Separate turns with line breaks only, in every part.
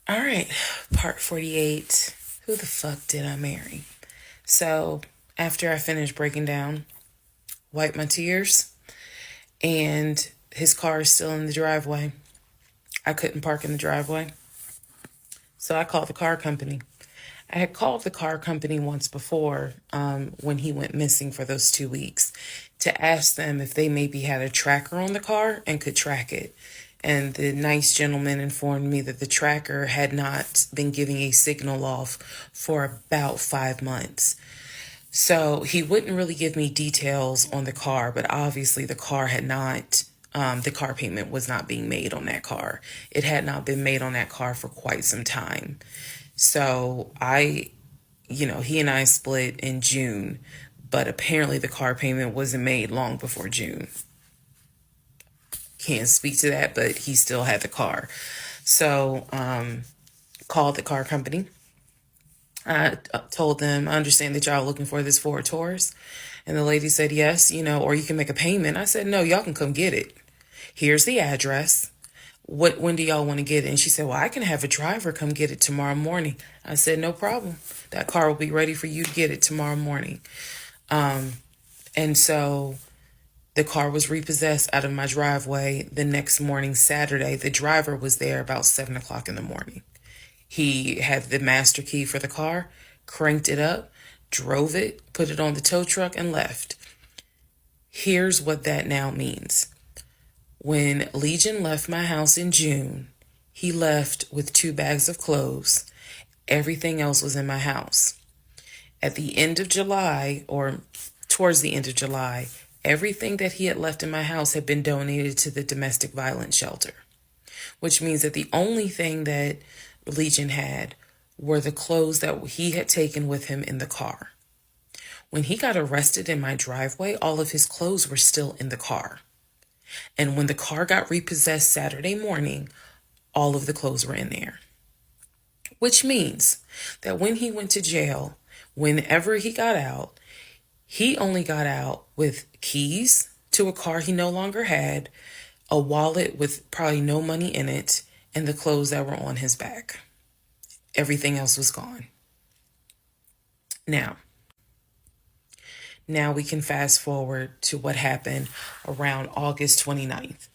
All right, part 48. Who the fuck did I marry? So, after I finished breaking down, wiped my tears, and his car is still in the driveway. I couldn't park in the driveway. So, I called the car company. I had called the car company once before when he went missing for those 2 weeks to ask them if they maybe had a tracker on the car and could track it. And the nice gentleman informed me that the tracker had not been giving a signal off for about 5 months. So he wouldn't really give me details on the car, but obviously the car had not, the car payment was not being made on that car. It had not been made on that car for quite some time. So he and I split in June, but apparently the car payment wasn't made long before June. Can't speak to that, but he still had the car. So, called the car company. I told them, I understand that y'all are looking for this Ford Taurus. And the lady said, yes, or you can make a payment. I said, no, y'all can come get it. Here's the address. When do y'all want to get it? And she said, well, I can have a driver come get it tomorrow morning. I said, no problem. That car will be ready for you to get it tomorrow morning. And so the car was repossessed out of my driveway the next morning, Saturday. The driver was there about 7 o'clock in the morning. He had the master key for the car, cranked it up, drove it, put it on the tow truck, and left. Here's what that now means. When Legion left my house in June, he left with 2 bags of clothes. Everything else was in my house. At the end of July, or towards the end of July, everything that he had left in my house had been donated to the domestic violence shelter, which means that the only thing that Legion had were the clothes that he had taken with him in the car. When he got arrested in my driveway, all of his clothes were still in the car. And when the car got repossessed Saturday morning, all of the clothes were in there. Which means that when he went to jail, whenever he got out, he only got out with keys to a car he no longer had, a wallet with probably no money in it, and the clothes that were on his back. Everything else was gone. Now we can fast forward to what happened around August 29th.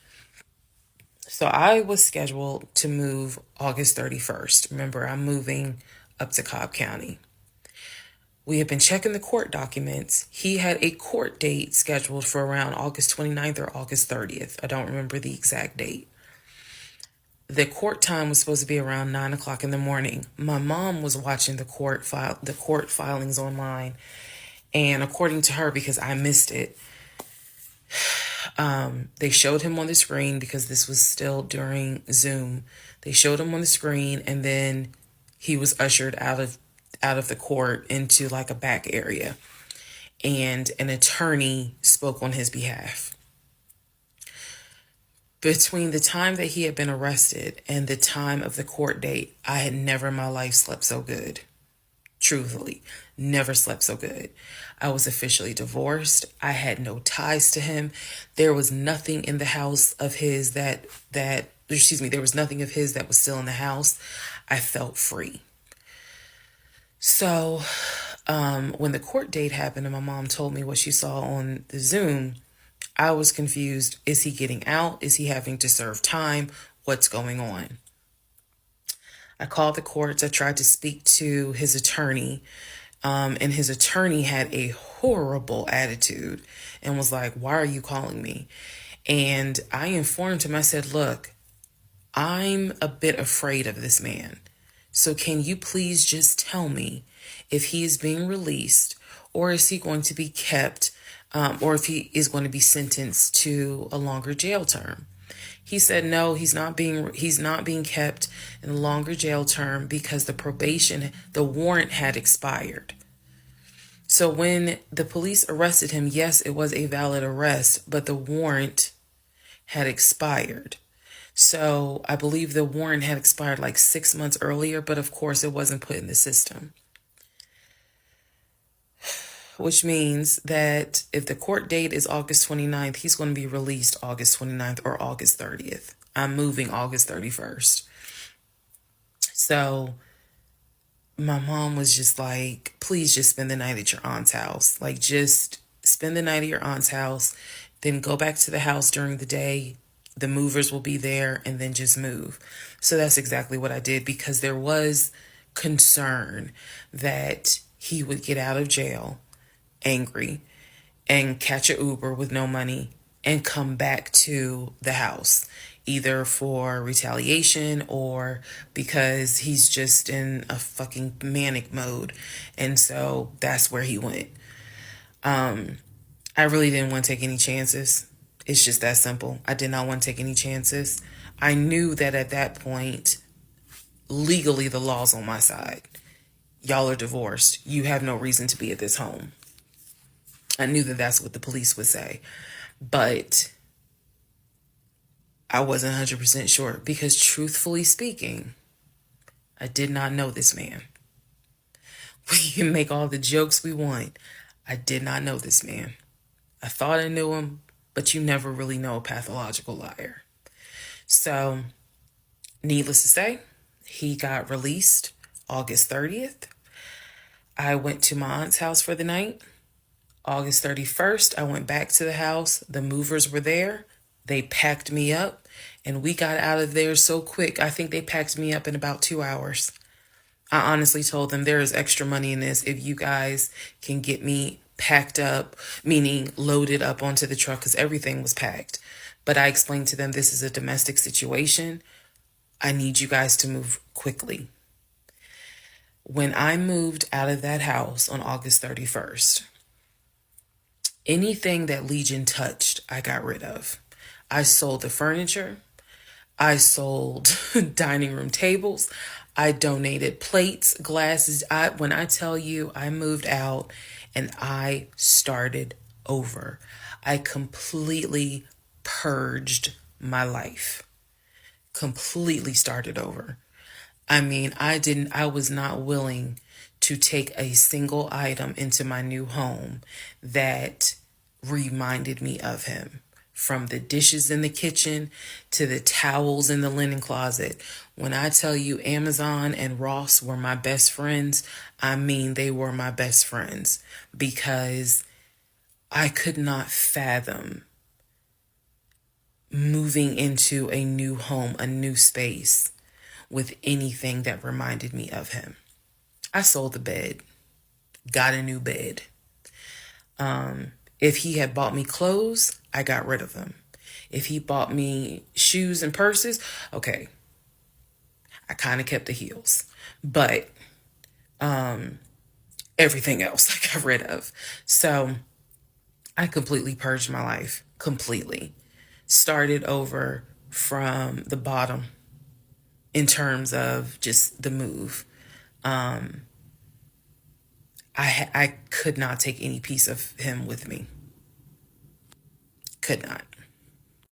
So I was scheduled to move August 31st. Remember, I'm moving up to Cobb County. We had been checking the court documents. He had a court date scheduled for around August 29th or August 30th. I don't remember the exact date. The court time was supposed to be around 9 o'clock in the morning. My mom was watching the court filings online. And according to her, because I missed it, they showed him on the screen because this was still during Zoom. They showed him on the screen, and then he was ushered out of the court into like a back area, and an attorney spoke on his behalf. Between the time that he had been arrested and the time of the court date, I had never in my life slept so good. Truthfully, never slept so good. I was officially divorced. I had no ties to him. There was nothing in the house of his there was nothing of his that was still in the house. I felt free. So, when the court date happened and my mom told me what she saw on the Zoom, I was confused. Is he getting out? Is he having to serve time? What's going on? I called the courts. I tried to speak to his attorney, and his attorney had a horrible attitude and was like, why are you calling me? And I informed him, I said, look, I'm a bit afraid of this man. So can you please just tell me if he is being released, or is he going to be kept, or if he is going to be sentenced to a longer jail term? He said no, he's not being kept in a longer jail term because the warrant had expired. So when the police arrested him, yes, it was a valid arrest, but the warrant had expired. So I believe the warrant had expired like 6 months earlier, but of course it wasn't put in the system. Which means that if the court date is August 29th, he's going to be released August 29th or August 30th. I'm moving August 31st. So my mom was just like, please just spend the night at your aunt's house. Like, just spend the night at your aunt's house, then go back to the house during the day. The movers will be there, and then just move. So that's exactly what I did, because there was concern that he would get out of jail angry and catch a Uber with no money and come back to the house, either for retaliation or because he's just in a fucking manic mode. And so that's where he went. I really didn't want to take any chances. It's just that simple. I did not want to take any chances. I knew that at that point, legally, the law's on my side. Y'all are divorced. You have no reason to be at this home. I knew that that's what the police would say. But I wasn't 100% sure, because truthfully speaking, I did not know this man. We can make all the jokes we want. I did not know this man. I thought I knew him, but you never really know a pathological liar. So, needless to say, he got released August 30th. I went to my aunt's house for the night. August 31st, I went back to the house. The movers were there. They packed me up, and we got out of there so quick. I think they packed me up in about 2 hours. I honestly told them, there is extra money in this if you guys can get me packed up, meaning loaded up onto the truck, because everything was packed. But I explained to them, this is a domestic situation. I need you guys to move quickly. When I moved out of that house on August 31st, anything that Legion touched, I got rid of. I sold the furniture. I sold dining room tables. I donated plates, glasses. When I tell you, I moved out and I started over. I completely purged my life. Completely started over. I mean, I was not willing to take a single item into my new home that reminded me of him. From the dishes in the kitchen to the towels in the linen closet. When I tell you Amazon and Ross were my best friends, I mean they were my best friends, because I could not fathom moving into a new home, a new space, with anything that reminded me of him. I sold the bed, got a new bed. If he had bought me clothes, I got rid of them. If he bought me shoes and purses, okay, I kind of kept the heels. But everything else I got rid of. So I completely purged my life. Completely. Started over from the bottom in terms of just the move. I could not take any piece of him with me. Could not.